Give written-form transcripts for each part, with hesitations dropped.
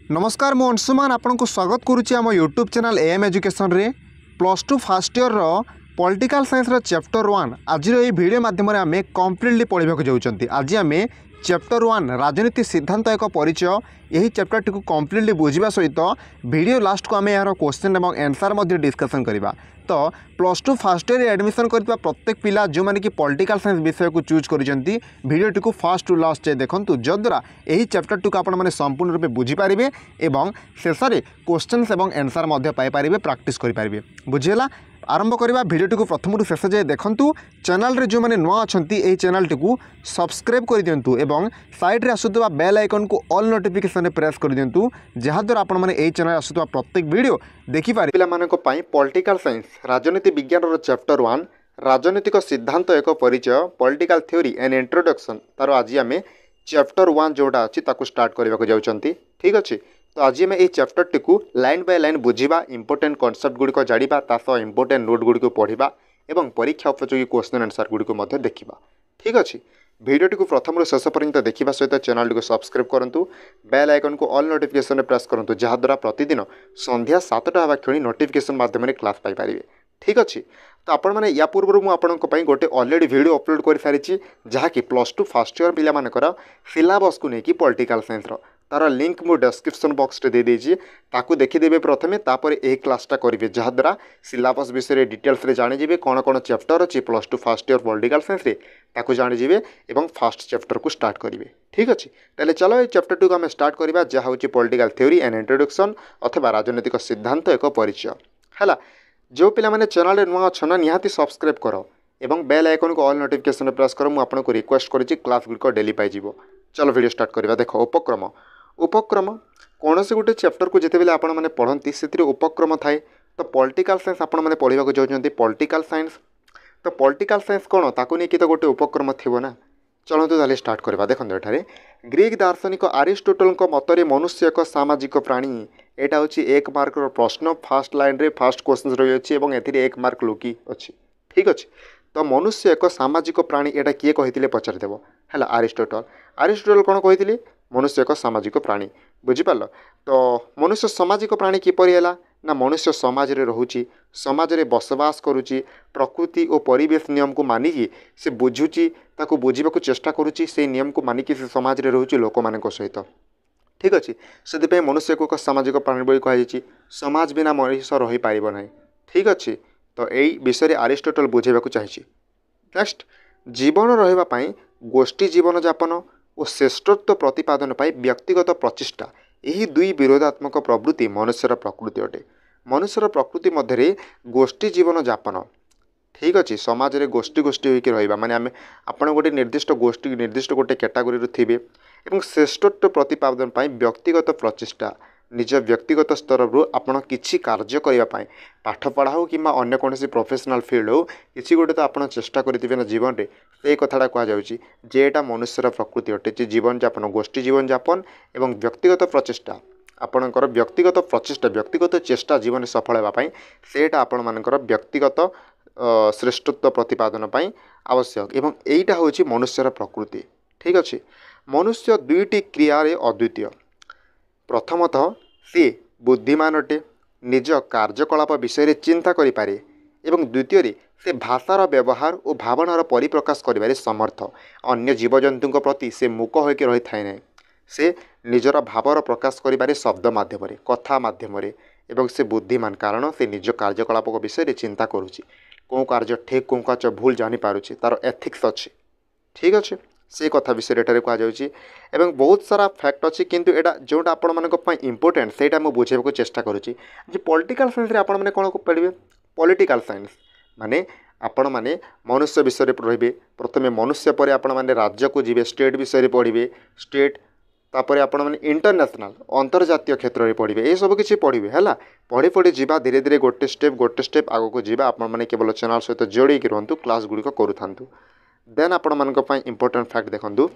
नमस्कार मु अंशुमान आपन को स्वागत करुच्ची आम यूट्यूब चैनल एएम एजुकेशन रे प्लस टू फर्स्ट इयर रो पॉलिटिकल साइंस रो चैप्टर 1 आज ये वीडियो माध्यम आम कंप्लीटली पढ़ा जाऊँच। आज आम चैप्टर 1 राजनीति सिद्धांत एक परिचय यही चैप्टर टी कंप्लीटली बुझा सहित वीडियो लास्ट को आम यार क्वेश्चन और आंसर डिस्कसन करवा। तो plus two first year admission करता प्रत्येक पिला जो मैंने कि पॉलिटिकल साइंस विषय को चूज करिसेंती वीडियो टी फर्स्ट टू लास्ट देखंतु जद्वारा यही चैप्टर टी आपण मैंने संपूर्ण रूपे बुझीपारे और शेष में क्वेश्चन और आंसर पाइपर प्रैक्टिस करेंगे। बुझीगला आरंभ करवा वीडियो टी प्रथम शेष जाए देखंतु। चैनल रे जो मैंने नुआ अच्छा यही चैनल टी सब्सक्राइब कर दिंतु एवं साइड रे आसुवा बेल आइकन को ऑल नोटिफिकेशन प्रेस कर दिंतु जहाद्वारा आपण मैंने यही चैनल आसुवा प्रत्येक वीडियो देखिपारे। पिलामानक पई पॉलिटिकल साइंस राजनीति विज्ञान चैप्टर 1 राजनीतिक सिद्धांत एक परिचय पॉलिटिकल थ्योरी एंड इंट्रोडक्शन तार आज आम चैप्टर 1 जोटा अच्छी स्टार्ट करने जाऊँच। ठीक अच्छे तो आज आम ये chapter T line by line बुझा इंपोर्टेंट कॉन्सेप्ट गुड़िक जाना तासह इंपोर्टेंट नोट गुड़िक पढ़ा और परीक्षा उपयोगी क्वेश्चन आंसर गुड़िक देखा। ठीक अच्छे वीडियो टी प्रथम शेष पर्यंत देखा सहित चैनल टी सब्सक्राइब करूँ बेल आइकन को ऑल नोटिफिकेशन प्रेस करूँ जहाद्वारा प्रतिदिन संध्या 7टा हवा क्षणी नोटिफिकेशन माध्यम क्लास पाइपर। ठीक अच्छे तो आपण मैंने या पूर्व मुझे गोटे अलरेडी वीडियो अपलोड कर सारी जहाँकि प्लस टू फर्स्ट इयर पिलामानकर सिलेबस को लेकिन पॉलिटिकल साइंस तार लिंक मु डिस्क्रिप्शन बॉक्स रे दे देजी ताकू देखिदेवे प्रथमे तापर ए क्लासटा करेंगे जहाद्वारा सिलेबस विषय डिटेल्स रे जानिजे कौन कौन चैप्टर अच्छी plus two first year political science रे ताकू जानिजे एवं फर्स्ट चैप्टर को स्टार्ट करेंगे। ठीक अच्छे तेल चलो ये चैप्टर टू आम स्टार्ट करवा जहाँ हूँ पॉलिटिकल थ्योरी एंड इंट्रोडक्शन अथवा राजनीतिक सिद्धांत एक परिचय है। जो पिला माने चैनल रे नुआ अच्छा निहाती सब्सक्राइब करो एवं बेल आइकन को ऑल नोटिफिकेशन प्रेस करो मुझे आपको रिक्वेस्ट करी क्लास गुड़िक डेली पाइब। चलो वीडियो स्टार्ट करवा। देख उपक्रम उपक्रम कौन से गोटे चैप्टर को जिते बेले मैंने पढ़ती से उपक्रम थाए तो पॉलिटिकल साइंस आपण मैंने पढ़ा चाहते पॉलिटिकल साइंस तो पॉलिटिकल साइंस कौन ताकू नहीं तो गोटे उपक्रम थी ना। चलते ताले स्टार्ट करवा। देखो एठारे ग्रीक दार्शनिक अरिस्टोटल मतरे मनुष्य एक सामाजिक प्राणी यहाँ हूँ 1 मार्क प्रश्न फर्स्ट लाइन रे फर्स्ट क्वेश्चन रही है 1 मार्क लुकी अच्छी। ठीक अच्छे तो मनुष्य एक सामाजिक प्राणी यहाँ किए कही पचारिदेव है अरिस्टोटल। अरिस्टोटल कौन कही मनुष्य एक सामाजिक प्राणी बुझिपार। तो मनुष्य सामाजिक प्राणी किपर है ना मनुष्य समाज रे रहुची समाज रे बसवास करुची प्रकृति और परिवेश नियम को मानिकी से बुझुची ताकू बुझा चेष्टा करुची से नियम को मानिकी से समाज रे रहुची लोक मानक सहित। ठीक अच्छे से मनुष्य को एक सामाजिक प्राणी बोली कहुई समाज बिना मनुष्य रही पार ना। ठीक अच्छे तो यही विषय अरिस्टोटल बुझेबा चाहिए। नेक्स्ट जीवन रही गोष्ठी जीवन यापन और श्रेष्ठत्व प्रतिपादन पर व्यक्तिगत प्रचेषा यही दुई विरोधात्मक प्रवृत्ति मनुष्यर प्रकृति अटे। मनुष्यर प्रकृति मध्य गोष्ठी जीवन यापन ठीक अच्छे समाज रे गोष्ठी गोष्ठी होकर रहा माने आम आपण गोटे निर्दिष्ट गोष्ठी निर्दिष्ट गोटे कैटेगोरी थे और श्रेष्ठत्व प्रतिपादन पर व्यक्तिगत प्रचेषा निज व्यक्तिगत स्तर रू आपण किसी कार्य करने पाठ पढ़ा हो कि अन्य कौन प्रोफेशनल फील्ड हो किसी गोटे तो आप चेष्टा करेंगे ना जीवन में से कथाटा कहुच्छी जे एटा मनुष्यर प्रकृति अटे जीवन यापन गोष्ठी जीवन यापन एवं व्यक्तिगत प्रचेषा आपणकर व्यक्तिगत प्रचेषा व्यक्तिगत चेष्टा जीवन सफल होगापाई सेटा आपण मानकर व्यक्तिगत श्रेष्ठत्व प्रतिपादन पर आवश्यक एवं यहीटा हूँ मनुष्यर प्रकृति। ठीक अच्छे मनुष्य दुईटी क्रियारे अद्वितीय प्रथमतः सी बुद्धिमान अटे निज कार्यकलाप विषय चिंता करें एवं द्वितीय से भाषार व्यवहार और भावनार परिप्रकाश करिबारे समर्थ अन्य जीवजंतु प्रति से मूक होकर रही थाए ना से निजर भावर प्रकाश करिबारे शब्द माध्यम कथा माध्यम एवं से बुद्धिमान कारण से निज कार्यकलाप विषय चिंता करुच्ची कौ कार्य ठीक कौ कार्य भूल जानीपारुची तार एथिक्स अच्छे। ठीक अच्छे से कथा विषय कहुच्छी एवं बहुत सारा फैक्ट अच्छी किंतु एटा जोटा आपण मानक इंपोर्टेंट सेटा मु बुझेबा चेष्टा करुच्ची जे पॉलिटिकल साइंस रे आपण माने कोन पढ़िबे पॉलिटिकल साइंस माने आपण माने मनुष्य विषय पढ़िबे प्रथमे मनुष्य पर आपण माने राज्य को जीवे स्टेट विषय पढ़िबे स्टेट तापर आपण माने इंटरनेशनल अंतर्जातीय क्षेत्र में पढ़िबे ये सब किसी पढ़िबे है पढ़ी पढ़ी जीवा धीरे धीरे गोटे स्टेप आगो को जीवा आपण माने केवल चैनल सहित जोड़ी रुहतु क्लास गुड़िक करूँ। देन आपण मानक पई इंपोर्टेंट फैक्ट देखंतु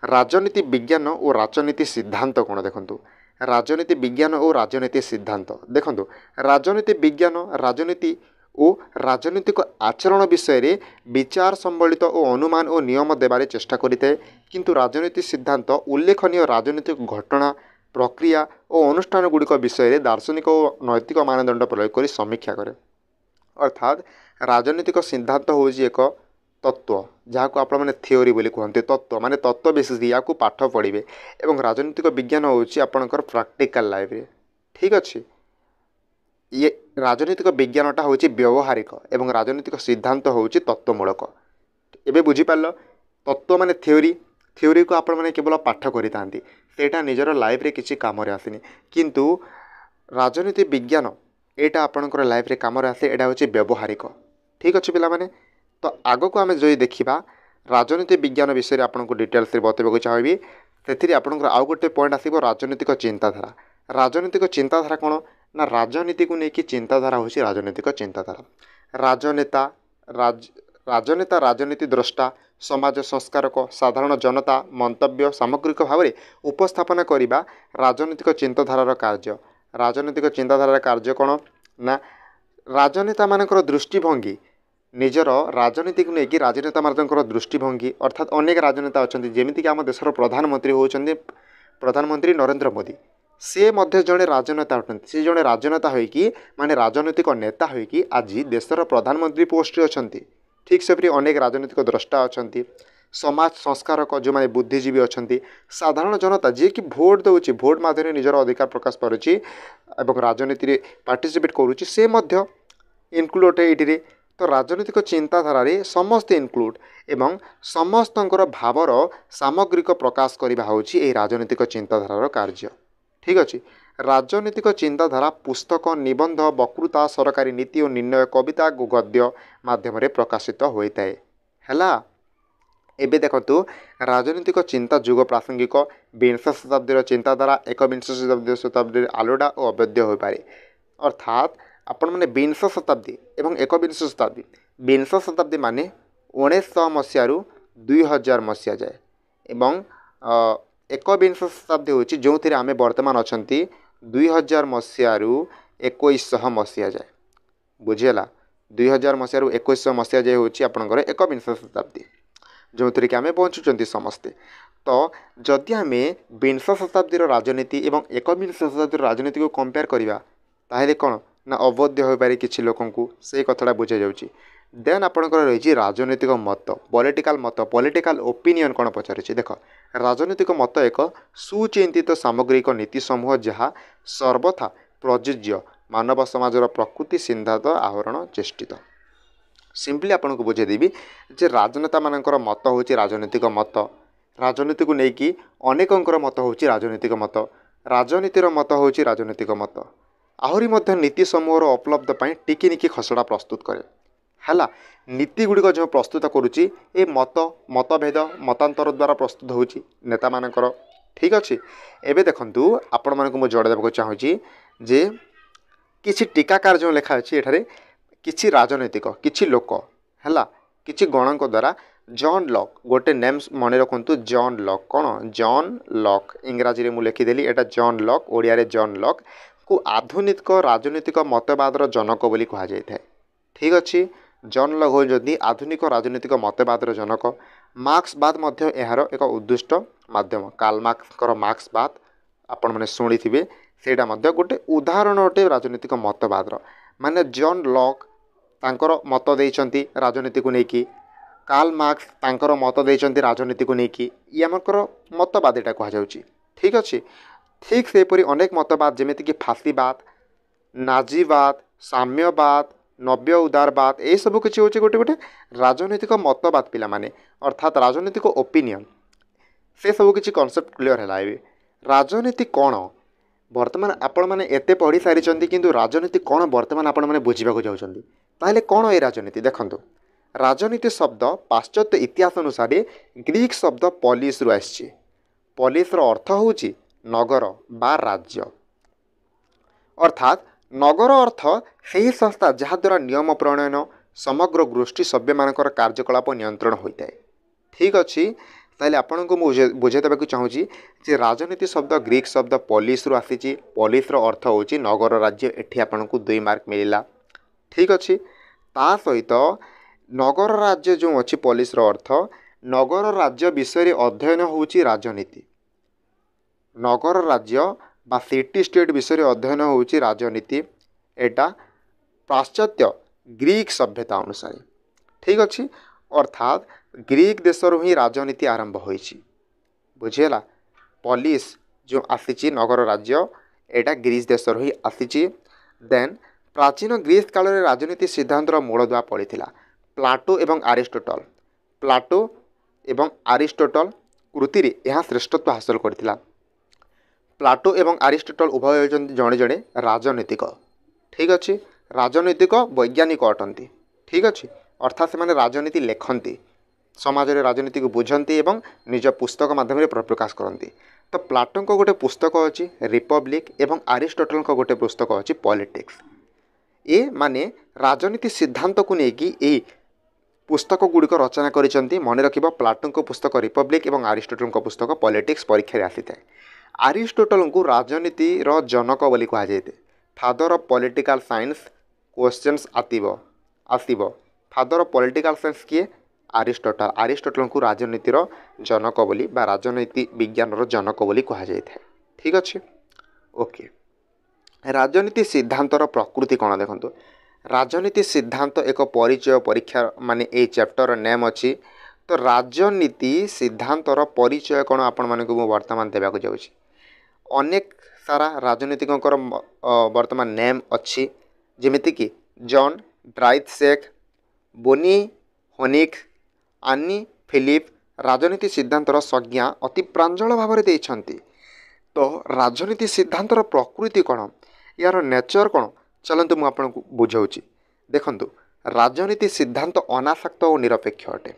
राजनीति विज्ञान और राजनीति सिद्धांत कौन देखंतु राजनीति विज्ञान और राजनीति सिद्धांत देखंतु राजनीति विज्ञान राजनीति और राजनीतिक आचरण विषय रे विचार संबलित और अनुमान और नियम देबारे चेष्टा करिथे किंतु राजनीति सिद्धांत उल्लेखनीय राजनीतिक घटना प्रक्रिया और अनुष्ठान गुड़िक विषय दार्शनिक और नैतिक मानदंड प्रयोग कर समीक्षा करे। अर्थात राजनीतिक सिद्धांत हूँ एक तत्व जहाँ को आपण मैंने थ्योरी बोली कहते तत्व माने तत्व बेसिस या पाठ पढ़े एवं राजनीतिक विज्ञान हूँ आपणकर प्रैक्टिकल लाइफ रे। ठीक अच्छे ये राजनीतिक विज्ञानटा हूँ व्यवहारिक एवं राजनीतिक सिद्धांत हूँ तत्वमूलक। एबे बुझीपार तत्व माने थ्योरी को आपण मैंने केवल पाठ करिथांती सेटा निजर लाइफ रे किसी काम रे आसीनी किंतु राजनीति विज्ञान एटा आपणकर लाइफ रे काम रे आसे एटा हूँ व्यवहारिक। ठीक अच्छे पिला माने तो आग को आम जो देखा राजनीति विज्ञान विषय में आपको डिटेल्स बतवा चाहिए से आपंकर आउ गोटे पॉइंट आसो राजनीतिक चिंताधारा। राजनीतिक चिंताधारा कौन ना राजनीति को लेकिन चिंताधारा हूँ राजनीतिक चिंताधारा। राजनेता राजनेता राजनीति द्रष्टा समाज संस्कारक साधारण जनता मंतव्य सामग्रिक भाव में उपस्थापना करने राजनीतिक चिंताधारार कार्य। राजनीतिक चिंताधारार कार्य कौन ना राजनेता मानकर दृष्टिभंगी निजर राजनीति को लेकिन राजनेता मानकर दृष्टिभंगी अर्थात अनेक राजनेता अच्छा जमीक आम देशर प्रधानमंत्री होती प्रधानमंत्री नरेंद्र मोदी से मध्य जड़े राजनेता अटंती से जड़े राजनेता होइकी माने राजनीतिक नेता होइकी आज देशर प्रधानमंत्री पोस्ट अच्छा। ठीक से अनेक राजनीतिक द्रष्टा अच्छा समाज संस्कारक जो माने बुद्धिजीवी अच्छा साधारण जनता जी कि भोट दौर भोट माध्यम निजर अधिकार प्रकाश करुच्ची राजनीति पार्टिसिपेट करुच्ची से मध्य इनक्लूड ये तो राजनीतिक चिंताधारा रे समस्त इनक्लूड एवं समस्तंकर भावर सामग्रिक प्रकाश करवा होची ए राजनीतिक चिंताधारार कार्य। ठीक अच्छे राजनीतिक चिंताधारा पुस्तक निबंध वक्तृता सरकारी नीति और निर्णय कविता गद्य माध्यम प्रकाशित होता है। एबे देखंतु राजनीतिक चिंता जुग प्रासंगिक विंश शताब्दीर चिंताधारा एकविंश शताब्दी आलोड़ा और अवैध हो पारे। अर्थात आपण मैंने विंश शताब्दी एवं एकविंश शताब्दी विंश शताब्दी माने 1900 मसीह 2000 मसीहा जाए एवं एकविंश शताब्दी हूँ जो थी आम बर्तमान अच्छा 2000 मसीह 2100 मसीहा जाए बुझीगला 2000 मसीह 2100 मसीहा जाए हूँ आपंकर एकविंश शताब्दी जो थी कि आम पहुँचुंट समस्ते। तो जदि आम विंश शताब्दीर राजनीति एवं एकविंश शताब्दीर राजनीति को कंपेयर करवा ताहले कौन ना अवध्य हो पारे किसी लोक से कथटा बुझा जाऊँगी। देन आपंकर रही राजनीतिक मत पॉलिटिकल ओपिनियन कौन पचारे देख राजनीतिक मत एक सुचिंतित सामग्रिक नीति समूह जहाँ सर्वथा प्रযোज्य मानव समाजर प्रकृति सिद्धांत आहरण चेष्टित। सिंपली आपन को बुझेदेवी जे राजनेता मानकर मत हूँ राजनीतिक मत राजनीति को लेकिन अनेकंकर मत हूँ राजनीतिक मत राजनीतिर मत हूँ राजनीतिक मत आहरी मध्य नीति समूहर उपलब्ध पाई टिकिनिकी खसड़ा प्रस्तुत करे हैला नीति गुड़िक जो प्रस्तुत करुच्ची ए मतभेद मतांतर द्वारा प्रस्तुत होची नेता मानकर। ठीक अच्छे एबे देखंतु आपण मानक मु जोड़ देबा चाहूँगी जे किछि टीकाकार जो लेखा अछि एठारे किछि राजनीतिक किछि लोक हैला किछि गणक द्वारा जॉन लॉक गोटे नेम्स मन रखु जॉन लॉक कौन जॉन लॉक इंग्राजी में लिखिदेली एटा जॉन लॉक ओडिया रे जॉन लॉक को आधुनिक राजनीतिक मतवादर जनक बोली कहा जाय थाए। ठीक अच्छे जॉन लॉक हो जदि आधुनिक राजनीतिक मतवादर जनक मार्क्सवाद मध्य एहार एक उद्दिष्ट माध्यम कार्ल मार्क्सकर मार्क्सवाद आपण मैंने शुणिथिबे सेटा मध्य गोटे उदाहरण अटे राजनीतिक मतवादर माने जॉन लॉक तांकर मत देइचंती राजनीति को लेकिन कार्ल मार्क्स तांकर मत देइचंती राजनीति को लेकिन ये आमकर मतवाद एटा कहा जाउची। ठीक अच्छे ठीक सेपरी अनेक मतवाद जमीक कि फाशीवाद नाजीवाद साम्यवाद नव्य उदारवाद ये सब किसी हूँ गोटे गोटे राजनीतिक मतवाद पिला माने अर्थात राजनीतिक ओपिनियन से सब किसी कॉन्सेप्ट क्लियर है। राजनीति कौन बर्तमान आपण मैंने एते पढ़ी सारी किंतु राजनीति कौन बर्तमान आपण मैंने बुझा चाहते ताहले कौन ये राजनीति देखंतु राजनीति शब्द पाश्चात्य इतिहास अनुसार ग्रीक शब्द पॉलिस रु आसी पॉलिस अर्थ हूँ नगर बा राज्य अर्थात नगर अर्थ से संस्था जहाद्वारा नियम प्रणयन समग्र गोष्ठी सभ्य मानकर कार्यकलाप नियंत्रण होता है। ठीक अच्छे ताहले आपण को बुझे देवाक चाहूँगी जे राजनीति शब्द ग्रीक शब्द पॉलिस रु आसी पॉलिस अर्थ हूँ नगर राज्य एठी आपण को 2 मार्क मिलला। ठीक अच्छे ता सहित नगर राज्य जो अच्छी पॉलिस अर्थ नगर राज्य विषय अध्ययन होची राजनीति नगर राज्य बा सिटी स्टेट विषय अध्ययन होउची राजनीति एटा पाश्चात्य ग्रीक सभ्यता अनुसार ठीक अच्छे अर्थात ग्रीक देशर ही राजनीति आरंभ होइछि बुझेला पॉलिस जो आसीची नगर राज्य एटा ग्रीस देशर ही आसीची देन प्राचीन ग्रीस काल रे राजनीति सिद्धांतर मूलदुआ पड़ीथिला प्लाटो एवं आरिस्टोटल कृति रे यह श्रेष्ठत्व हासिल करथिला प्लाटो एवं आरिस्टोटल उभय होइछन्ति जणे जणे राजनीतिक ठीक अच्छे राजनीतिक वैज्ञानिक अटंती ठीक अच्छे अर्थात से राजनीति लेखन्ति समाज रे राजनीति को बुझंती एवं निज पुस्तक माध्यम प्रकाश करती तो प्लाटो को गोटे पुस्तक अच्छी रिपब्लिक एवं आरिस्टोटल को गोटे पुस्तक अच्छी पॉलिटिक्स ए माने राजनीति सिद्धांत को लेकिन पुस्तक गुड़िक रचना करिसेंती मने रखिबो प्लाटो को पुस्तक रिपब्लिक एवं आरिस्टोटल को पुस्तक पॉलिटिक्स परीक्षा रे आसी थाए आरिस्टोटल को राजनीति रो जनक बोली कहा जायते father of political science questions आसीबो फादर ऑफ पॉलिटिकल साइंस किए आरिस्टोटल को राजनीतिर जनक बोली बा राजनीति विज्ञान जनक बोली कहा जाए ठीक अच्छे ओके राजनीति सिद्धांतर प्रकृति कौन देखो राजनीति सिद्धांत एक परिचय परीक्षा माने ए चैप्टर नेम अच्छी तो राजनीति सिद्धांतर परिचय कौन आपण माने को वर्तमान देवाक जाउछि अनेक सारा राजनीतिकर वर्तमान नेम अच्छी जेमिति कि जॉन ड्राइथसेक बोनी होनिक आनी फिलिप राजनीति सिद्धांतर संज्ञा अति प्रांजल भाव में देइछन्ति तो राजनीति सिद्धांतर प्रकृति कौन यार नेचर कौन चलतु मुझे आपको बुझाऊँगी देखंतु राजनीति सिद्धांत अनासक्त और निरपेक्ष अटे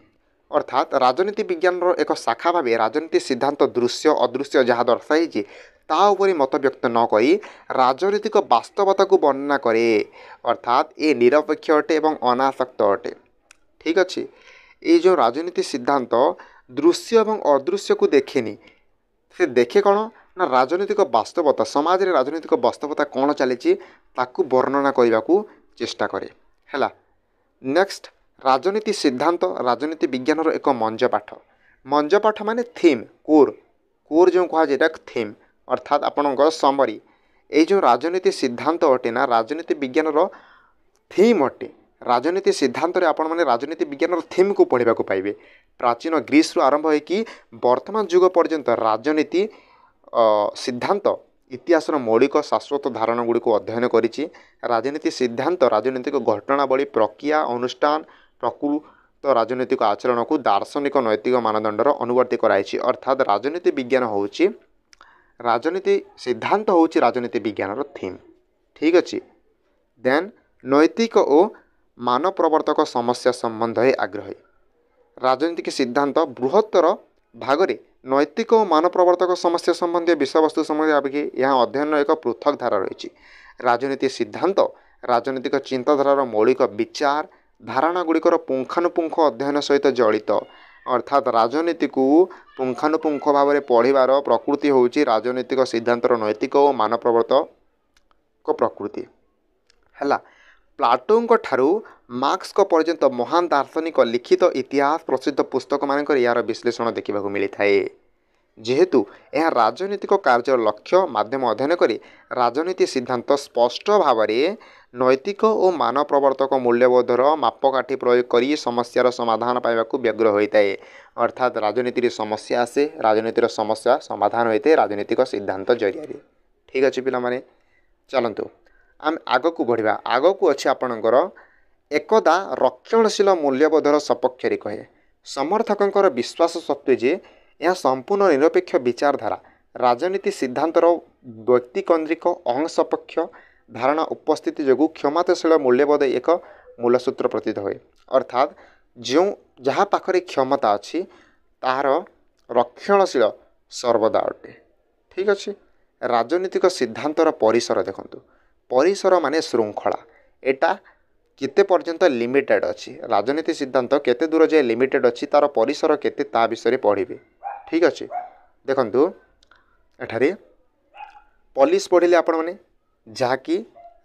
अर्थात राजनीति विज्ञान एक शाखा भाव राजनीति सिद्धांत दृश्य अदृश्य जहाँ दर्शाई ता उपरि मत व्यक्त न करी राजनीतिक वास्तवता को वर्णना करे अर्थात ये निरपेक्ष अटे और अनासक्त अटे ठीक अच्छे ये जो राजनीति सिद्धांत दृश्य और अदृश्य को देखेनि से देखे कौन ना राजनीतिक वास्तवता समाज रे राजनीतिक वास्तवता कौन चली ताकू वर्णना करने को चेष्टा करे हैला नेक्स्ट राजनीति सिद्धांत राजनीति विज्ञान एक मंज पाठ माने थीम कोर जो कहा जाए थीम अर्थात आपणकर समरी ये जो राजनीति सिद्धांत अटे ना राजनीति विज्ञान थीम अटे राजनीति सिद्धांत रे आपण माने राजनीति विज्ञान थीम को पढ़ा पाइबे प्राचीन ग्रीस आरंभ होगी वर्तमान युग पर्यंत राजनीति सिद्धांत इतिहास मौलिक शाश्वत धारणा गुड़ी को अध्ययन करिछि राजनीति सिद्धांत राजनीतिक घटनावली प्रक्रिया अनुष्ठान प्रकृत राजनीतिक आचरण को दार्शनिक नैतिक मानदंडर अनुवर्ती कराई अर्थात राजनीति विज्ञान होउछि राजनीति सिद्धांत होउछि राजनीति विज्ञान थीम ठीक अच्छे देन नैतिक और मान प्रवर्तक समस्या संबंध आग्रही राजनीतिक सिद्धांत बृहत्तर भागरे नैतिक और मान प्रवर्तक समस्या संबंधी विषयवस्तु संबंधी यहाँ अध्ययन एक पृथक धारा रही राजनीति सिद्धांत राजनीतिक चिंताधारार मौलिक विचार धारणा गुड़िकर पुंखानुपुंख अध्ययन सहित जड़ित अर्थात राजनीति को पुंखानुपुंख भाव में पढ़ार प्रकृति होउछि राजनीतिक सिद्धांतर नैतिक और मान प्रवर्तक प्रकृति है प्लाटों ठारू मार्क्स पर्यंत महान दार्शनिक लिखित इतिहास प्रसिद्ध पुस्तक मानक यार विश्लेषण देखा मिलता है जेहेतु यह राजनीतिक कार्य लक्ष्य माध्यम अध्ययन करी राजनीति सिद्धांत स्पष्ट भाव में नैतिक और मान प्रवर्तक मूल्यबोधर मापकाठी प्रयोग कर समस्यार समाधान पाइबा व्यग्र होता है अर्थात राजनीति समस्या आसे राजनीतिर समस्या समाधान होता है राजनीतिक सिद्धांत जरिया ठीक अच्छे पिला चलतु आम आग को बढ़िया आग को अच्छे आपणकर एकदा रक्षणशील मूल्यबोधर सपक्ष कहे समर्थकों विश्वास सत्वे जे यह संपूर्ण निरपेक्ष विचारधारा राजनीति सिद्धांतर व्यक्तिकेन्द्रिक अहंसपक्ष धारणा उपस्थिति जो क्षमताशील मूल्यबोध एक मूलसूत्र प्रतीत हुए अर्थात जो जहाँ पाखरे क्षमता अच्छी तार रक्षणशील सर्वदा अटे ठीक अच्छे राजनीतिक सिद्धांतर परिसर देखंतु परिसर माने श्रृंखला एटा केते पर्यंत लिमिटेड अच्छी राजनीति सिद्धांत केते दूर जाए लिमिटेड अच्छी तार परिसर केते ता विषय पढ़िबे ठीक अच्छे देखंतु एठारे पॉलिस पढ़िले आपण माने जहाँकि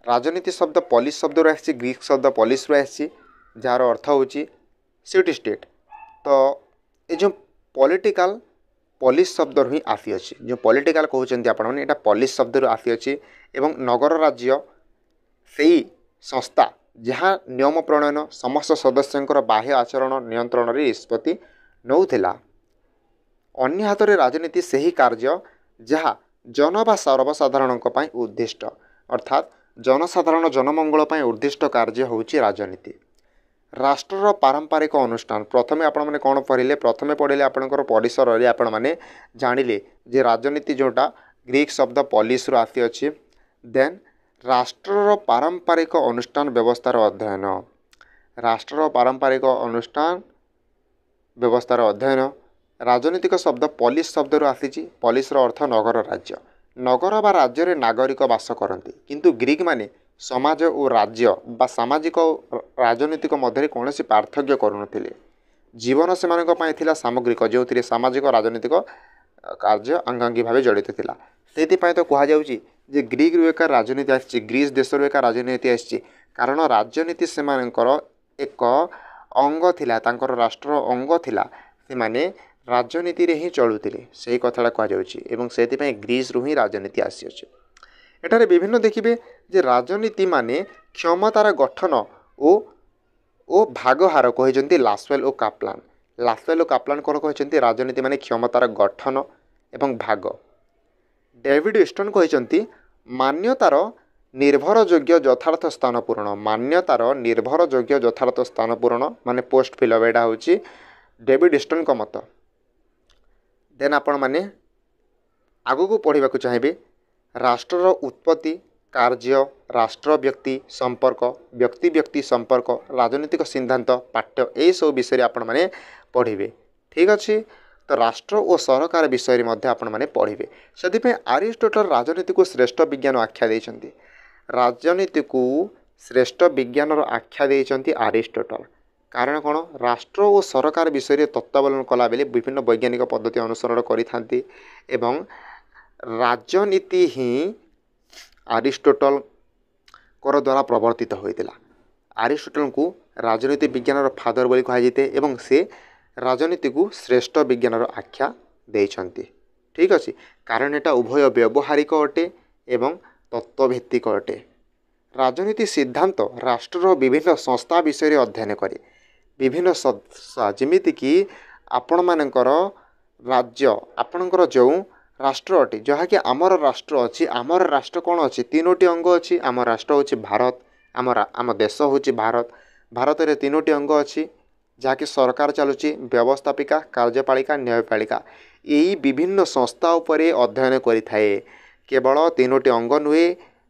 राजनीति शब्द पॉलिस शब्द रो आसी ग्रीक शब्द पॉलिस रो आसी जार अर्थ होची सिटी स्टेट तो ये जो पॉलिटिकल पॉलिश शब्द ही आसी अछि जो पॉलिटिकल कहउचंती आपण माने एटा पॉलिश शब्द रु आसी अछि एवं नगर राज्य सेही संस्था जहाँ नियम प्रणयन समस्त सदस्यंकर बाह्य आचरण नियंत्रण रे निष्पत्ति नौथिला। अन्य हाथ में राजनीति सही कार्य जहाँ जन बा सर्वसाधारण उद्दिष्ट अर्थात जनसाधारण जनमंगल उद्दिष्ट कार्य होउची राजनीति। राष्ट्रर पारंपरिक अनुष्ठान प्रथमे आपण माने कौन पढ़िले प्रथमे पढ़िले आपणकर परिसर रे आपण माने जानिले जे राजनीति जोटा ग्रीक शब्द पॉलिश रु आसी अछि। देन राष्ट्रर पारंपरिक अनुष्ठान व्यवस्थार अध्ययन राष्ट्रर पारंपरिक अनुष्ठान व्यवस्थार अध्ययन राजनीतिक शब्द पॉलिश शब्द रु आसी। पॉलिश रो अर्थ नगर राज्य नगर बा राज्य रे नागरिक वास करती किंतु ग्रीक माने समाज और राज्य बा सामाजिक और राजनीतिक मध्य कौन पार्थक्य करुनथिले। जीवन से सामग्रिक जो सामाजिक राजनीतिक कार्य अंगांगी भाव जड़ित थिला से तो कहुच्छी जे ग्रीक रु एक राजनीति आसी ग्रीस देश रू एक राजनीति आसी कारण राजनीति से एक अंग थिला तांकर राष्ट्र अंग थिला से माने राजनीति रे ही चलुथिले से कथाटा कहुच्छी एवं से ग्रीस रु ही राजनीति आसी अछि। एठारे विभिन्न देखिए जे राजनीति माने क्षमतार गठन ओ भागहार कहते लास्वेल और काप्लान। लास्वेल और काप्लान कौन कहते राजनीति माने क्षमतार गठन एवं भाग। डेविड स्टोन कहते मान्यतार निर्भरयोग्य यथार्थ स्थान पूरण मान्यतार निर्भरयोग्य यथार्थ स्थान पूरण माने पोस्ट फिलअप एटा होची डेविड स्टोन का मत। देन आपण माने आगु को पढ़ा चाहिए राष्ट्रर उत्पत्ति कार्य राष्ट्र व्यक्ति संपर्क व्यक्ति व्यक्ति संपर्क राजनीतिक सिद्धांत पाठ्य यही सब विषय आपण माने पढ़िबे। ठीक अच्छे तो राष्ट्र और सरकार विषय में आपण माने पढ़िबे। से अरिस्टोटल राजनीति को श्रेष्ठ विज्ञान आख्या देइछंती राजनीति को श्रेष्ठ विज्ञान आख्या देइछंती अरिस्टोटल। कारण कौन राष्ट्र और सरकार विषय तत्वावलन कला बेले विभिन्न वैज्ञानिक पद्धति अनुसरण करिथांती एवं राजनीति ही अरिस्टोटल कर द्वारा प्रवर्तित होइतिला। अरिस्टोटल को राजनीति विज्ञान फादर बोली कहुते एवं से राजनीति को श्रेष्ठ विज्ञान आख्या देइछंती। ठीक अच्छे कारण एटा उभय व्यवहारिक अटे एवं तत्वभित्तिक अटे। राजनीति सिद्धांत राष्ट्रर विभिन्न संस्था विषय अध्ययन करे विभिन्न संस्था जमीती कि आपण मानकर राज्य आपणकर जो राष्ट्र अटे जहाँकि आमर राष्ट्र अच्छी आमर राष्ट्र कौन अच्छी तीनोटी अंग अच्छी आम राष्ट्र हूँ भारत आम देश हूँ भारत भारत में तीनोटी अंग अच्छी जहाँकि सरकार चलुची व्यवस्थापिका कार्यपालिका न्यायपालिका यही विभिन्न संस्था उपरे अध्ययन करिथाए। केवल तीनोटी अंग नुहे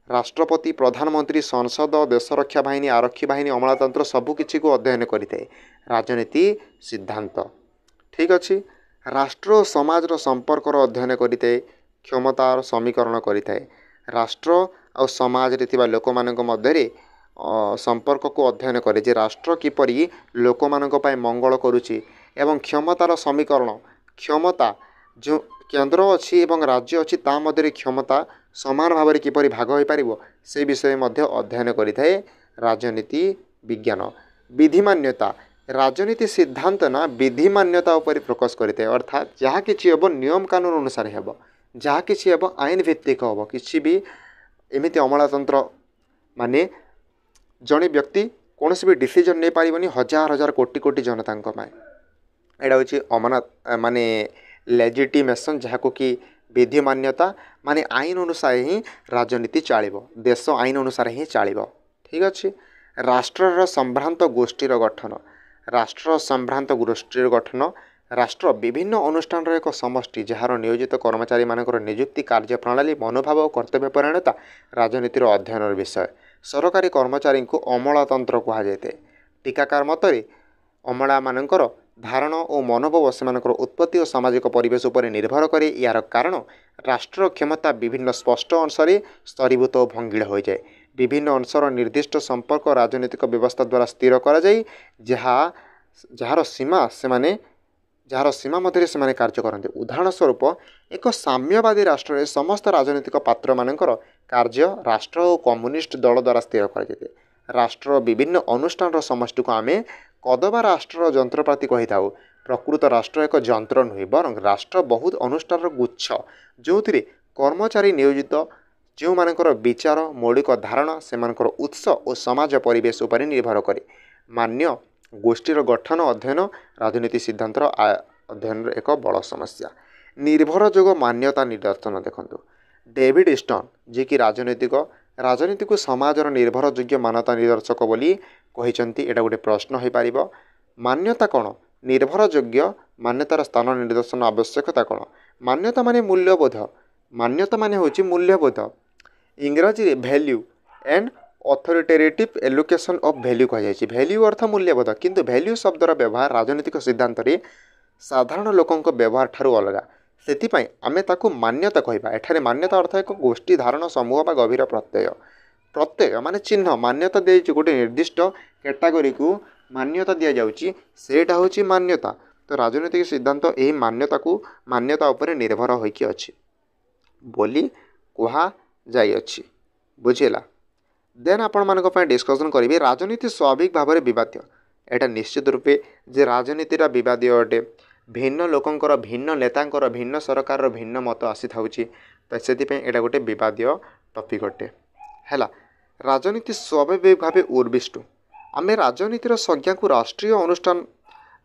राष्ट्रपति प्रधानमंत्री संसद देश रक्षा बाहिनी आरक्षी बाहिनी अमलातंत्र सबकिछि को अध्ययन करिथाए राजनीति सिद्धांत। ठीक अच्छे राष्ट्र और समाज संपर्क अध्ययन करिथाए क्षमतार समीकरण करिथाए राष्ट्र और समाज रे थिबा लोक मानक मध्यरे संपर्क को अध्ययन करे जे राष्ट्र किपरि लोक मानक पय मंगल करुछि एवं क्षमतार समीकरण क्षमता जो केंद्र अच्छी एवं राज्य अच्छी ता मध्य क्षमता समान भाव में किपरि भाग हो पार से विषय मध्य अध्ययन करिथाए राजनीति विज्ञान। विधि मान्यता राजनीति सिद्धांत ना विधि मान्यता उपर फोकस करिथाए अर्थात जहाँ किछि हेबो नियम कानून अनुसार हेबो जहाँ किछि हेबो आईन भित्तिक हेबो किछि भी एमिति अमलातंत्र माने जड़े व्यक्ति कौन भी डिसीजन नहीं पारिबनी हजार हजार कोटी कोटी जनता एटा हूँ अमना माने लेजिटिमेशन जहाँ को कि विधि मान्यता माने आईन अनुसार ही राजनीति चलो देश आईन अनुसार ही चलो। ठीक अच्छे राष्ट्रर संभ्रांत गोष्ठीर गठन राष्ट्र संभ्रांत गोष्ठीर गठन राष्ट्र विभिन्न अनुष्ठान एक समष्टि जार नियोजित कर्मचारी मानकर नियुक्ति कार्यप्रणाली मनोभाव और कर्तव्यपरायणता राजनीतिर अध्ययन विषय। सरकारी कर्मचारी को अमलातंत्र कहुए टीकाकार मतरे अमला मानकर धारण और मनोभाव से उत्पत्ति और सामाजिक परिवेश उपर निर्भर करे यार कारण राष्ट्र क्षमता विभिन्न स्पष्ट अंशरे स्तरीभूत और भंगीड़ हो जाए विभिन्न अंशर निर्दिष्ट संपर्क राजनीतिक व्यवस्था द्वारा स्थिर करा जाए जार सीमा से जार सीमा मध्य से कार्य करते। उदाहरण स्वरूप एक साम्यवादी राष्ट्र में समस्त राजनीतिक पात्र मानकर कार्य राष्ट्र और कम्युनिस्ट दल द्वारा स्थिर कराए राष्ट्र विभिन्न अनुष्ठान समष्टि को आम कदबा राष्ट्र जंत्रपाति कही था प्रकृत राष्ट्र एक जंत्र नुहे बर राष्ट्र बहुत अनुष्ठान गुच्छ जो कर्मचारी नियोजित जो मानकर विचार मौलिक धारणा से उत्स और समाज परिवेश उपर निर्भर करे। मान्य गोष्ठीर गठन अध्ययन राजनीति सिद्धांतर अध्ययन एक बड़ समस्या। निर्भरजोग मान्यता निदर्शन देखंतु डेविड स्टोन जी कि राजनीति को समाजर निर्भरयोग्य मान्यता निदर्शक बोली कहिसंती। एटा गोटे प्रश्न हो पारिबो। मान्यता कौन? निर्भरयोग्य मान्यतार स्थान निर्देशन आवश्यकता कौन? मान्यता माने मूल्यबोध। मान्यता माने होची मूल्यबोध। इंग्रजी रे value and authoritative allocation of value कह जायछि। वैल्यू अर्थ मूल्यबोध किंतु वैल्यू शब्दर व्यवहार राजनीतिक सिद्धांत रे साधारण लोकंक व्यवहार ठारू अलगा। सेतिपाई आमे ताकू मान्यता कहबा। एठारे मान्यता अर्थ एक गोष्ठी धारणा समूह बा गभीर प्रत्यय माने चिन्ह। मान्यता दे गोटे निर्दिष्ट कैटेगरी को मान्यता दिया जाउची सेटा होची मान्यता। तो राजनीतिक सिद्धांत एही मान्यता उपरे निर्भर होइकी अछि बोली कहा जाई अछि। बुझिला। देन आपण मानक पय डिस्कशन करिवे राजनीति स्वाभाविक भाव में विवाद्य। एटा निश्चित रूपे जे राजनीतिरा विवादीय अटे। भिन्न लोकंकर भिन्न नेतांकर भिन्न सरकार भिन्न मत आसी थाउची। तो सेति एटा गोटे विवादीय टॉपिक अटे हैला। राजनीति स्वाभाविक भाव उर्विष्टु। आमे राजनीतिर संज्ञा को राष्ट्रीय अनुष्ठान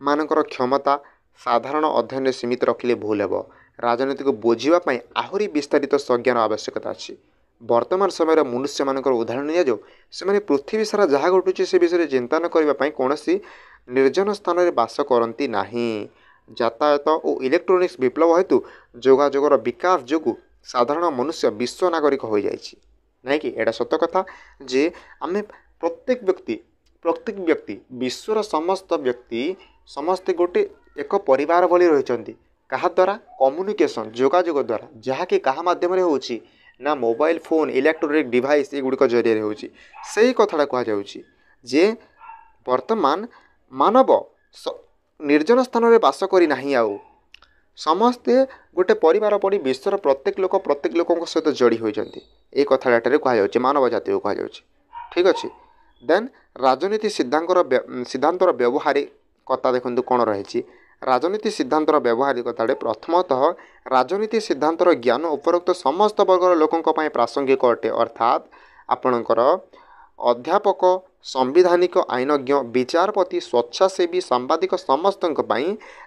मानकर क्षमता साधारण अध्ययन सीमित रखिले भूल हेबो। राजनीति को बुझीबा आहुरी विस्तारित संज्ञान आवश्यकता अछि। वर्तमान समय मनुष्य मानकर उदाहरण निया जो से पृथ्वी सारा जहाँ घटुचे से विषय चिंता न करने कौन निर्जन स्थान में बास करती नाही। यातायात और इलेक्ट्रोनिक्स विप्लव हेतु जोगाजोगर विकास जोगु साधारण मनुष्य विश्व नागरिक हो जाइछि नहीं कि एटा सत्य कथा जे आमे प्रत्येक व्यक्ति विश्वर समस्त व्यक्ति समस्ते गोटे एक परिवार भली रहिचंती। कहा द्वारा कम्युनिकेशन जोगाजोग द्वारा जहाँकि कहा माध्यम होउछि ना मोबाइल फोन इलेक्ट्रोनिक डिवाइस एगुड़िक जरिए होउछि। सेही कथाटा कहा जाउछि जे वर्तमान मानव निर्जन स्थान में बास करी नाही। आउ समस्ते गोटे परिवार पड़ी विश्वर प्रत्येक लोक सहित जोड़ी होइचंती। ए कथाटारे कहा जाउछि मानव जाति को कहा जाउछि। ठीक अछि। देन राजनीति सिद्धांतर व्यवहारिकता देखंतु कोन रहिछि। राजनीति सिद्धांतर व्यवहारिकता प्रथमतः राजनीति सिद्धांतर ज्ञान उपरोक्त समस्त वर्गर लोकंक पय प्रासंगिक अटे। अर्थात आपणकर अध्यापक संविधानिक आईनज्ञ विचारपति स्वच्छासेवी सांबादिक समस्त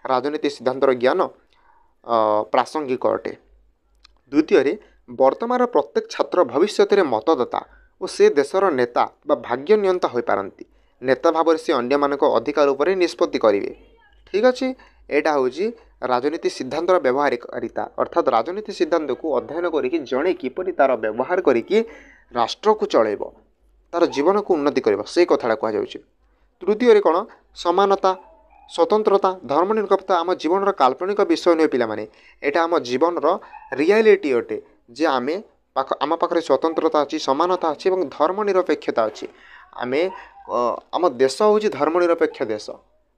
राजनीति सिद्धांतर ज्ञान प्रासंगिक अटे। द्वितीय वर्तमान प्रत्येक छात्र भविष्य में मतदाता और से देशर नेता बा भाग्य नियंता हो पारती। नेता भाव से अन्य मानक अधिकार उपर निष्पत्ति करेंगे। ठीक अच्छे। एटा हूँ राजनीति सिद्धांत व्यवहारिकता अर्थात राजनीति सिद्धांत को अध्ययन करी जड़े किपरि तार व्यवहार करी राष्ट्र को चलैब तार जीवन को उन्नति कर से कथाटा कह। तृतीय कौन समानता स्वतंत्रता धर्मनिरपेक्षता आम जीवन काल्पनिक विषय नुहे पिला माने एटा आम जीवन रियलिटी अटे जे आम पाखे स्वतंत्रता अच्छी समानता अच्छी और धर्मनिरपेक्षता अच्छी। आम देश हूँ धर्मनिरपेक्ष देश।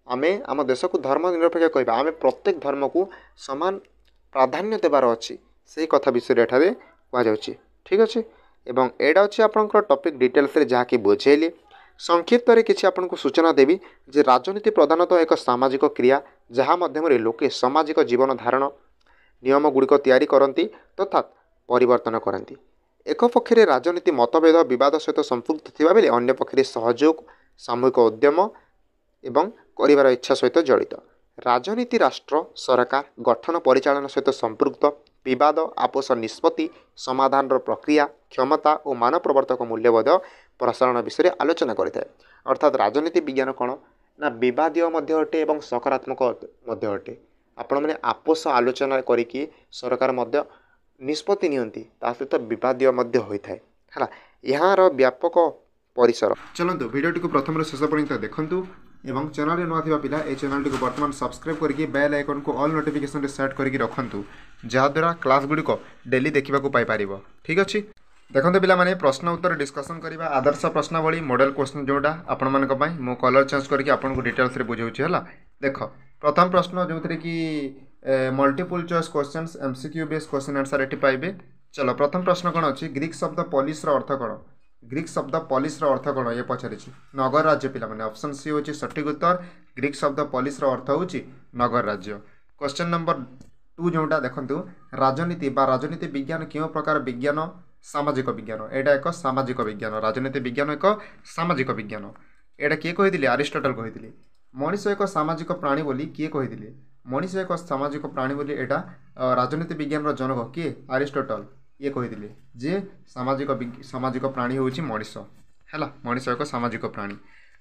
आम देश को धर्मनिरपेक्ष कहवा आम प्रत्येक धर्म को समान प्राधान्य देवार अच्छी से कथा विषय एठारे कह। ठीक अच्छे। एवं एटा अच्छे आपंकर टॉपिक डिटेल्स जहाँकि बुझेली संक्षिप्त किसी आपको सूचना देवी जे राजनीति प्रधानतः एक सामाजिक क्रिया जहाँ मध्यम लोके सामाजिक जीवन धारण नियम गुड़िक तैयारी करती तथा परिवर्तन करती। एक पक्षरे राजनीति मतभेद विवाद सहित संपृक्त थिबा बेले अन्य पक्षरे सहयोग सामूहिक उद्यम एवं करिवार इच्छा सहित जड़ित। राजनीति राष्ट्र सरकार गठन परिचालन सहित संपृक्त विवाद आपोष निष्पत्ति समाधान प्रक्रिया क्षमता और मानव प्रवर्तक मूल्यबोध प्रसारण विषय आलोचना करें। अर्थात राजनीति विज्ञान कौन ना विवादीय अटे और सकारात्मक अटे। आपण मैंने आपोष आलोचना करी सरकार निष्पत्ति नियंती सहित विवादीय होता है यार व्यापक परिसर। चलतु भिडियो को प्रथम शेष पर्यंत देखूँ एवं चैनल नुआ थिबा पिला ए चैनल को वर्तमान सब्सक्राइब करके बेल आइकन को ऑल नोटिफिकेशन सेट करके रखंतु जहाद्वारा क्लास गुड़िक डेली देखा पाइपर। ठीक अच्छे। देखते पिला माने प्रश्न उत्तर डिस्कसन करवा आदर्श प्रश्नावली मॉडल क्वेश्चन जोड़ा आपण मानक पई मो कलर चेंज करके आपन को डिटेल्स रे बुझाउछि हला। देख प्रथम प्रश्न जो थे कि multiple choice questions MCQ based question answer एटी पाइबे। चलो प्रथम प्रश्न कौन अच्छी ग्रीक शब्द पॉलिस अर्थ कौन ग्रीक शब्द पॉलिस रो अर्थ कौन ये पचारि नगर राज्य पिला माने ऑप्शन सी होची सटीक उत्तर ग्रीक शब्द पॉलिस रो अर्थ होची नगर राज्य। क्वेश्चन नंबर 2 जोटा देखंतु राजनीति बा राजनीति विज्ञान क्यों प्रकार विज्ञान सामाजिक विज्ञान एटा एक सामाजिक विज्ञान राजनीति विज्ञान एक सामाजिक विज्ञान एटा किए कहिदिले अरिस्टोटल कहिदिले मनीष एक सामाजिक प्राणी बोली किए कहिदिले मनीष एक सामाजिक प्राणी बोली एटा राजनीति विज्ञान रो जनक किए अरिस्टोटल ये कहिदिले जे सामाजिक प्राणी होची मनीष हैला मनीष एक सामाजिक प्राणी।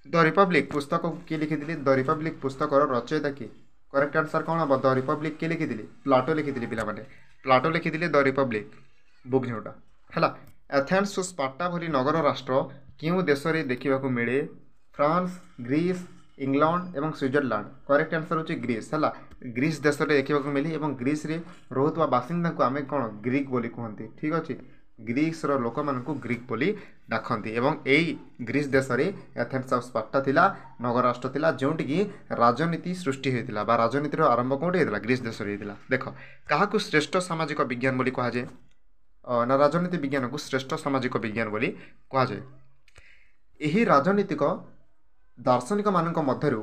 द रिपब्लिक पुस्तक किए लिखिदिले द रिपब्लिक पुस्तक रचयिता किए करेक्ट आंसर कौन हम द रिपब्लिक किए लिखिदिले प्लाटो लिखिदिले पिला माने प्लाटो लिखिदिले द रिपब्लिक बुक जोटा हैला। एथेंस स्पार्टा भली नगर राष्ट्र क्यों देश रे देखा मिले फ्रांस ग्रीस इंग्लैंड एवं स्विट्जरलैंड करेक्ट आंसर होची ग्रीस हैला ग्रीस देश रे देखा मिली एवं ग्रीस रे रोहुवा बासिंदा को आमे कोन ग्रीक बोली कहंती ठीक अछि ग्रीस रो लोक मान को ग्रीक बोली डाकंती एवं एई ग्रीस देश रे एथेंस ऑफ स्पार्टा थिला नगर राष्ट्र थिला जोंटी की राजनीति सृष्टि हेतिला बा राजनीति रो आरंभ कोठी हेतिला ग्रीस देश रे हेतिला। देखो काहाकू श्रेष्ठ सामाजिक विज्ञान बोली कहा जाय ना राजनीति विज्ञान को श्रेष्ठ सामाजिक विज्ञान बोली कहा जाय। एही राजनीतिक दार्शनिक मानक मध्यरु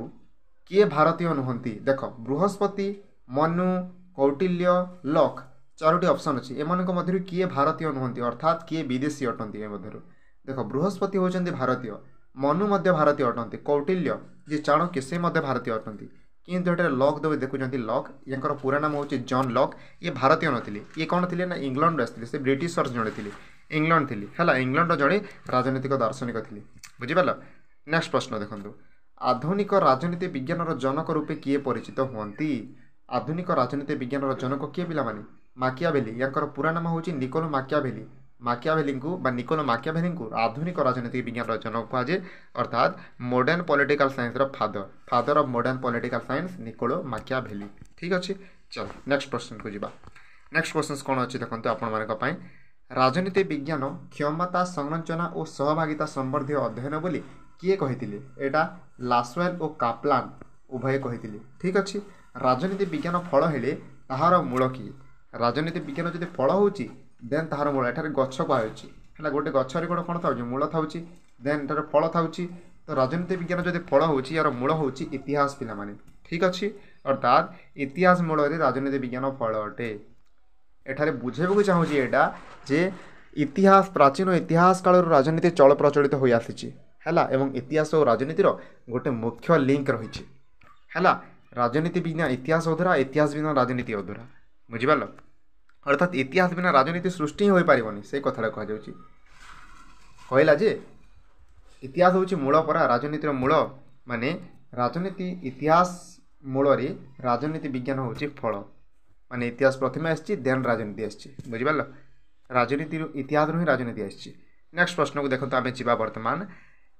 किए भारतीय नुहंती देख बृहस्पति मनु कौटिल्य लक चारोटी ऑप्शन अच्छी एमानक मध्यरु किए भारतीय नुहंती अर्थात किए विदेशी अटंती ए मध्यरु देख बृहस्पति होचंती भारतीय मनु मध्य भारतीय अटंती कौटिल्य जे चाणक्य से मध्य भारतीय अटंती किंतु एटा लक देवे देखुचंती लक यांकर पूरा नाम होची जॉन लक ये भारतीय नथिले ये कोन थिले ना इंग्लैंड आस्थिले से ब्रिटिशर्स जणे थिले इंग्लैंड थिले हला इंग्लैंड रो जणे राजनीतिक दार्शनिक थिले बुझि पालो। नेक्स्ट प्रश्न देखंतु आधुनिक राजनीति विज्ञान रो जनक रूपे किए परिचित हुअंती आधुनिक राजनीति विज्ञान रो जनक किए पिला माने माकियावेली यांकर पूरा नाम होची निकोलो माकियावेली माकियावेली को बा निकोलो माकियावेली को आधुनिक राजनीति विज्ञान रो जनक कहाजे अर्थात मॉडर्न पॉलिटिकल साइंस रो father of modern political science Niccolo Machiavelli ठीक अछि। चलो नेक्स्ट प्रश्न को जिबा नेक्स्ट क्वेश्चन कोन अछि देखंतु आपण मानक पई राजनीति विज्ञान क्षमता संरचना और सहभागिता संबंधी अध्ययन बोली किए कहिथिले एटा लासवेल और काप्लान उभय कहिथिले ठीक अछि। राजनीति विज्ञान फल हेले ताहार मूल किए राजनीति विज्ञान जदि फल होची देन ताहार मूल एठारे गछ पाउची हैला गोटे गछ रे कोन थाउची मूल थाउची देन एठारे फल थाउची तो राजनीति विज्ञान जदि फल होची यार मूल होची इतिहास पिला माने ठीक अछि अर्थात इतिहास मूल रे राजनीति विज्ञान फल अटे एठारे बुझेबो चाहूची एटा जे इतिहास प्राचीन इतिहास काल राजनीति चल प्रचलित हो आसी हैला एवं इतिहास और राजनीतिर गोटे मुख्य लिंक रही हैला राजनीति बिना इतिहास अधूरा इतिहास बिना राजनीति अधूरा बुझिपाल अर्थात इतिहास बिना राजनीति सृष्टि हो पारिबनी से कथा कह जाउची कहला जे इतिहास होची मूल परा राजनीतिर मूल माने राजनीति इतिहास मूल रे राजनीति विज्ञान होची फल माने इतिहास प्रथमे आछि देन राजनीति आछि बुझिपाल राजनीति इतिहास रो ही राजनीति आछि। नेक्स्ट प्रश्न को देखो आमे जिबा वर्तमान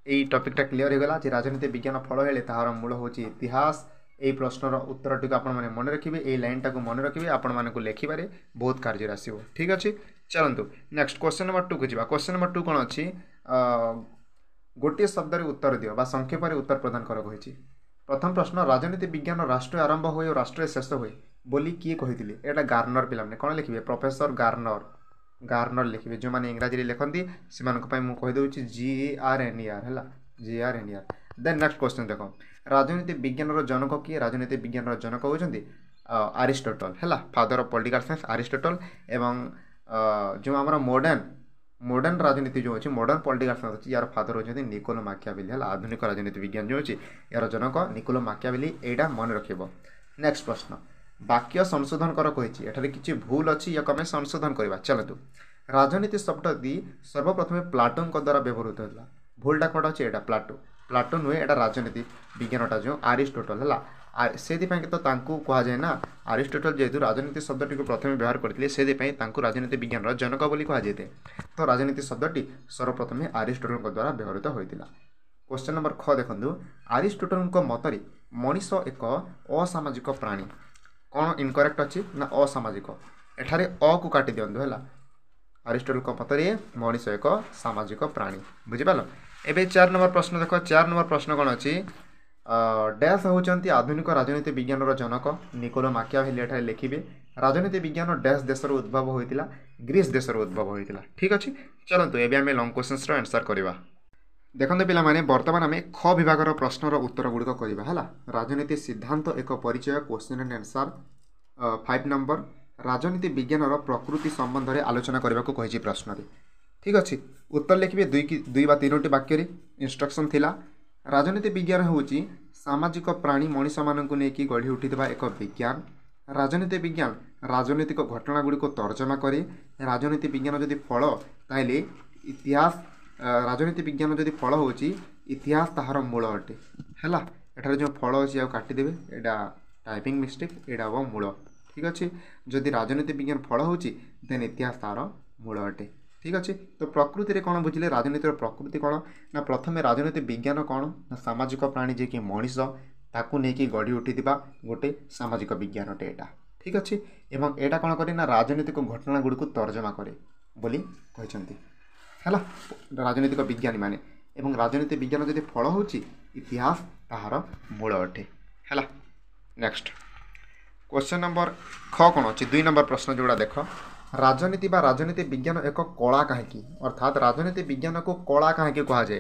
एई टॉपिकटा क्लियर हो गला जे राजनीति विज्ञान फल हेले ताहार मूल होची इतिहास एई प्रश्नर उत्तर टिक आपण माने मन रखिबे एई लाइनटा को मन रखिबे आपण माने को लेखिबारे बहुत कार्य आसीबो ठीक अछि। चलंतु नेक्स्ट क्वेश्चन नंबर 2 को जिबा क्वेश्चन नंबर 2 कोन अछि गोटे शब्द रे उत्तर दियो बा संक्षेप रे उत्तर प्रदान कर कहिछि। प्रथम प्रश्न राजनीति विज्ञान राष्ट्र आरंभ होय और राष्ट्र शेष होय बोली किए कहिथिले एटा गार्नर पिला माने कोन लिखिबे प्रोफेसर गार्नर लिखिबे जो माने इंग्रजी रे लिखंती सेमानक पय मु कहि दउची GARNER हैला GARNER। देन नेक्स्ट क्वेश्चन देखो राजनीति विज्ञान रो जनक किए राजनीति विज्ञान रो जनक होचंती अरिस्टोटल हैला father of political science Aristotle एवं जो हमरा मॉडर्न राजनीति जो अछि मॉडर्न पॉलिटिकल साइंस अछि यार फादर होचंती निकोलो माकियावेली हैला आधुनिक राजनीति विज्ञान जो अछि यार जनक निकोलो माकियावेली एटा मन रखिबो। नेक्स्ट प्रश्न वाक्य संशोधन कर कहिछि एठारे किछि भूल अछि या कमे संशोधन करबा चलतु राजनीति शब्द दी सर्वप्रथमे प्लाटोन को द्वारा व्यवहृत होला भूलटा कोटा अछि एटा प्लाटोन हुए एटा राजनीति विज्ञानटा जो अरिस्टोटल हला सेति पय तो तांकू कहा जाय ना अरिस्टोटल जेतु राजनीति शब्दटी को प्रथमे व्यवहार करथिले सेति पय तांकू राजनीति विज्ञान रो जनक बोली कहा जेते तो राजनीति शब्दटी सर्वप्रथमे अरिस्टोटल को द्वारा व्यवहृत होइतिला। क्वेश्चन नंबर 6 देखंतु अरिस्टोटल को मतरे मनीष एक असामाजिक प्राणी कौन इनकरेक्ट अच्छी ना असामाजिक एठारे अ को काटी दियंतु हैला अरिस्टोटल को मतरे मनीष एक सामाजिक प्राणी बुझिपाल। एबे 4 नंबर प्रश्न देखो 4 नंबर प्रश्न कौन अच्छी डैश होती आधुनिक राजनीति विज्ञान जनक निकोलो माकियाभेली एठारे लिखिबे राजनीति विज्ञान डैश देशर उद्भव होता ग्रीस देशर उद्भव होता ठीक अच्छे चलतु एवं आम लंग क्वेश्चन आंसर करवा देखते पे बर्तमान आम ख विभाग प्रश्नर उत्तर गुड़िक करवा राजनीति सिद्धांत एक परिचय क्वेश्चन एंड आंसर 5 नंबर राजनीति विज्ञान प्रकृति संबंध में आलोचना करने को कही प्रश्न ठीक अच्छे उत्तर लिखिए दुई बा तीनोटी वाक्य इंस्ट्रक्शन थिला राजनीति विज्ञान होची सामाजिक प्राणी मनीष मानक नहीं गढ़ी उठिथिबा एक विज्ञान राजनीति विज्ञान राजनीतिक घटना गुड़ी को तर्जमा करे राजनीति विज्ञान जदि फल ताइले इतिहास राजनीति विज्ञान जदि फल होची इतिहास ताहार मूल अटे हैला एठारे जो फल अछि आ काटिदेबे एटा टाइपिंग मिस्टेक एटा वो मूल ठीक अच्छे जदि राजनीति विज्ञान फल होची देन इतिहास तार मूल अटे ठीक अच्छे तो प्रकृति रे कौन बुझिले राजनीतिर प्रकृति कौन ना प्रथमे राजनीति विज्ञान कौन ना सामाजिक प्राणी जे कि मनीष ताकू नहीं गढ़ी उठिथिबा गोटे सामाजिक विज्ञान अटे एटा ठीक अच्छे एवं एटा कौन करे ना राजनीतिक घटना गुड़ी को तर्जमा करे बोली कहछंती हैला राजनीतिक विज्ञानी माने एवं राजनीति विज्ञान जदि फल होची इतिहास ताहार मूल अटे हैला नेक्स्ट क्वेश्चन नंबर ख कौन अच्छी 2 नंबर प्रश्न जोड़ा देख राजनीति बा राजनीति विज्ञान एक कला कहीं अर्थात राजनीति विज्ञान को कला कहीं कहुए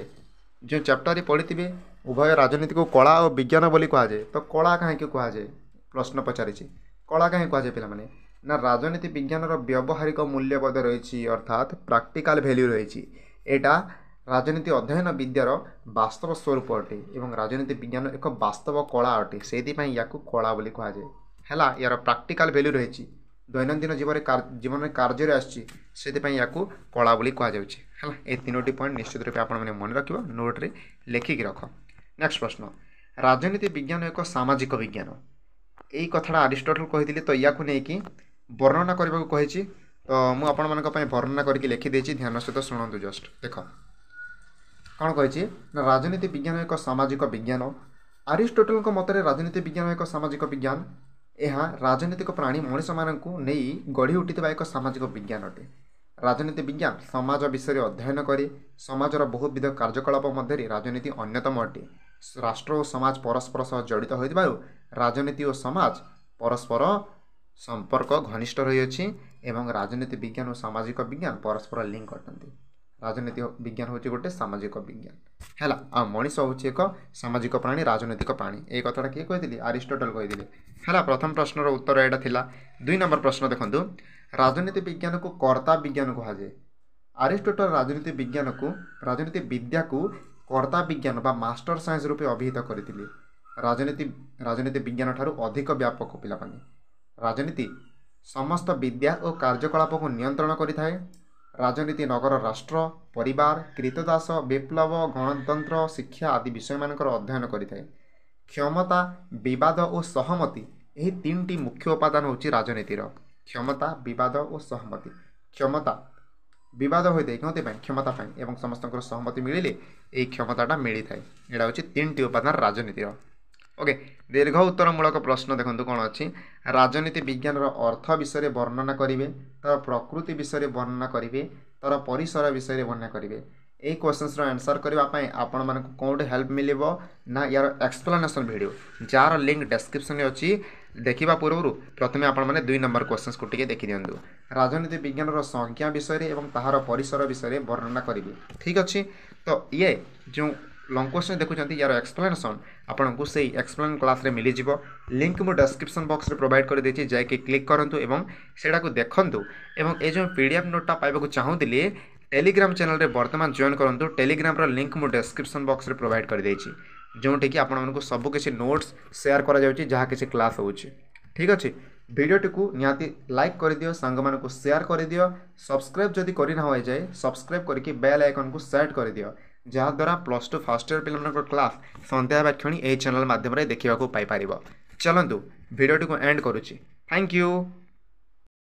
जो चैप्टर पढ़ी उभय राजनीति को कला और विज्ञान बोली कहुए तो कला कहीं कहुए प्रश्न पचारि कला कहीं कहुए पे ना राजनीति विज्ञान व्यवहारिक मूल्यबोध रही अर्थात प्रैक्टिकल वैल्यू रही एटा राजनीति अध्ययन विद्यार वास्तव स्वरूप अटे और राजनीति विज्ञान एक वास्तव कला अटे से या कला बोली कहुए है यार प्रैक्टिकल वैल्यू रही दैनंदिन जीवन में कार्य आसपाई या कला बोली कहुए ये तीनोटी पॉइंट निश्चित रूप आप मन रख नोट रे लिखिक रख नेक्स्ट प्रश्न राजनीति विज्ञान एक सामाजिक विज्ञान यही कथा अरिस्टोटल कही तो या नहीं वर्णना करने को कही तो मुझे वर्णना करके लिखिदे ध्यान सहित शुणु जस्ट देख कौन कही राजनीति विज्ञान एक सामाजिक विज्ञान अरिस्टोटल मतरे राजनीति विज्ञान एक सामाजिक विज्ञान यह राजनीतिक प्राणी मनीष मानक नहीं गढ़ी उठिथिबा एक सामाजिक विज्ञान अटे राजनीति विज्ञान समाज विषय अध्ययन करे समाजर बहुविध कार्यकलाप मध्य राजनीति अन्यतम अटे राष्ट्र और समाज परस्पर सह जड़ित होइथिबारु राजनीति और समाज परस्पर संपर्क घनिष्ठ रही एवं राजनीति विज्ञान और सामाजिक विज्ञान परस्पर लिंक अटंती राजनीति विज्ञान हूँ गोटे सामाजिक विज्ञान है आ मनीष हूँ एक सामाजिक प्राणी राजनीतिक प्राणी ये कथा किए कही अरिस्टोटल कही है प्रथम प्रश्नर उत्तर यहाँ थिला 2 नंबर प्रश्न देखु राजनीति विज्ञान को कर्ता विज्ञान कहुए अरिस्टोटल राजनीति विज्ञान को राजनीति विद्या को कर्ता विज्ञान बा मास्टर साइंस रूपे अभिहित करथिले राजनीति विज्ञान ठारू अधिक व्यापक पिला राजनीति समस्त विद्या और कार्यकलाप को नियंत्रण करिथाए राजनीति नगर राष्ट्र परिवार कृतदास विप्लव गणतंत्र शिक्षा आदि विषय मानकर अध्ययन करिथाए क्षमता विवाद और सहमति यही 3टी मुख्य उपादान होची राजनीतिर क्षमता विवाद और सहमति क्षमता विवाद होता है क्यों क्षमता पाई एवं समस्त सहमति मिले यही क्षमताटा मिली थाए यहाँ हूँ 3टी उपादान राजनीतिर ओके दीर्घ उत्तरमूलक प्रश्न देखो कौन अच्छी राजनीति विज्ञान अर्थ विषय वर्णना करेंगे तार प्रकृति विषय वर्णना करेंगे तार परिसर विषय वर्णना करेंगे यही क्वेश्चन आंसर करने आपण मानक कौन हेल्प मिल ना यार explanation video jar link description अच्छी देखा पूर्व प्रथम आपने 2 नंबर क्वेश्चन को टी देखी दिंतु राजनीति विज्ञान संज्ञा विषय और ताहार परिसर विषय वर्णना करेंगे ठीक अच्छे तो ये जो लॉन्ग क्वेश्चन देखुं यार एक्सप्लेनेशन आपको से एक्सप्लेन क्लास रे मिल जाव लिंक मु डिस्क्रिप्शन बॉक्स रे प्रोवाइड कर देछि जाके क्लिक करंतु एवं सेटा को देखंतु एवं ए जो पीडीएफ नोटा पाइबा चाहूली टेलीग्राम चैनल रे वर्तमान जॉइन करंतु टेलीग्राम रो लिंक मु डिस्क्रिप्शन बॉक्स रे प्रोवाइड कर देछि जोंटी कि आपण मानको सब किछि नोट्स शेयर करा जाउछि जहाँ किछि क्लास होउछि ठीक अछि वीडियोटी को निहाती लाइक कर दियो सांग मानको शेयर कर दियो सब्सक्राइब जदि करि ना होय जाय सब्सक्राइब करके बेल आइकन को सेट कर दियो जहाँद्वारा +2 फर्स्ट इयर पिला क्लास सन्ध्या क्षणी यही चैनल माध्यम देखा पाई चलतु वीडियोटी को एंड करुच्ची थैंक यू।